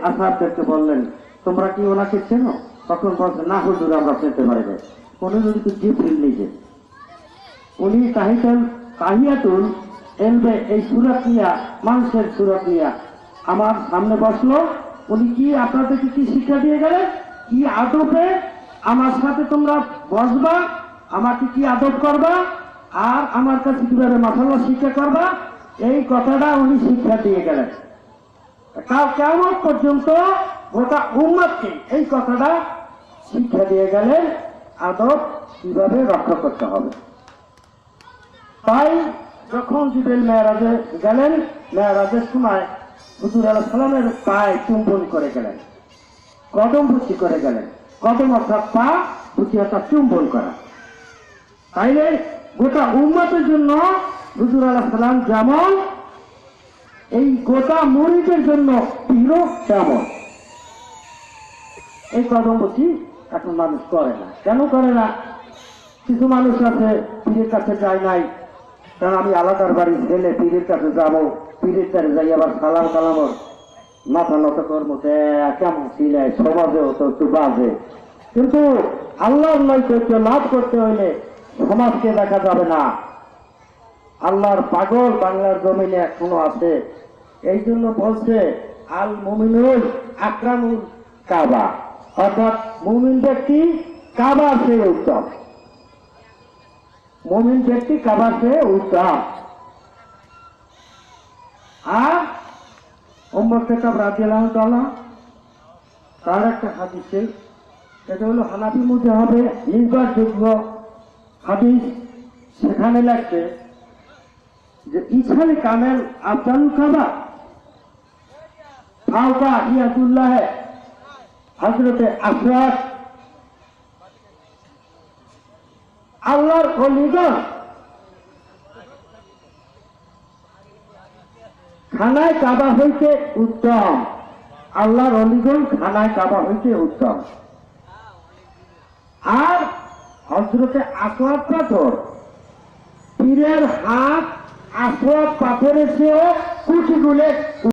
আসাদদেরকে বললেন, তোমরা কি ওনাকে চেনো? তখন বলছে, না হুজুর, আমরা চিনতে পারি না। কোন যদি তো জিবরিল নিজে, উনি তাহিয়াতুল এলবে এই সুরাত নিয়া, মানুষের সুরাত নিয়া আমার সামনে বসলো। উনি কি আপনাদেরকে কি শিক্ষা দিয়ে গেলেন? কি আদবে আমার সাথে তোমরা বসবা, আমাকে কি আদব করবা, আর আমার কাছে কিভাবে মাসাল্লাহ শিক্ষা করবা, এই কথাটা উনি শিক্ষা দিয়ে গেলেন। কিয়ামত পর্যন্ত গোটা উম্মতকে এই কথাটা শিক্ষা দিয়ে গেলেন, আদব কিভাবে রক্ষা করতে হবে। তাই যখন জিবরিল মেরাজে গেলেন, মেরাজের সময় হুজুর আলাইহিস সালামের পায়ে চুম্বন করে গেলেন, কদম বুচি করে গেলেন। কদম অর্থাৎ পা, বুচি অর্থাৎ চুম্বন করা। তাইলে গোটা উম্মতের জন্য হুজুর আলাইহিস সালাম যেমন, এই গোটা মুরিদের জন্য হিরো তেমন। এই কদম বুচি এখন মানুষ করে না। কেন করে না? কিছু মানুষ আছে পীরের কাছে যায় নাই, কারণ আমি আলাদার বাড়ি ছেলে, পীরের কাছে যাবো, পীরের কাছে যাই আবার সালাম কালামর মাথা নত কর্ম, কেমন ছিলে সমাজে হতো একটু বাজে। কিন্তু আল্লাহর নৈকট্য লাভ করতে হইলে সমাজকে দেখা যাবে না। আল্লাহর পাগল বাংলার জমিনে এখনো আছে। এই জন্য বলছে, আল মুমিনুল আকরামুল কাবা, অর্থাৎ মুমিন ব্যক্তি কাবার চেয়ে উত্তম। মুমিন ব্যক্তি কাবার চেয়ে উত্তম। আর ওমর খেতাব রাদিয়াল্লাহু তাআলা তার একটা হাদিসে, এটা হলো হানাফি মাযহাবে নির্ভরযোগ্য হাদিস। সেখানে লাগছে যে ইছালে কামেল আফজাল কাবা ফাওকা ইয়াদুল্লাহ হযরতে আসওয়াদ। আল্লাহর ওলিগণ খানায় কাবা হইতে উত্তম। আল্লাহর ওলিগণ খানায় কাবা হইতে উত্তম। আর হযরতে আসওয়াদ পাথর, পীরের হাত আসওয়াদ পাথরের চেয়ে কোটি গুণে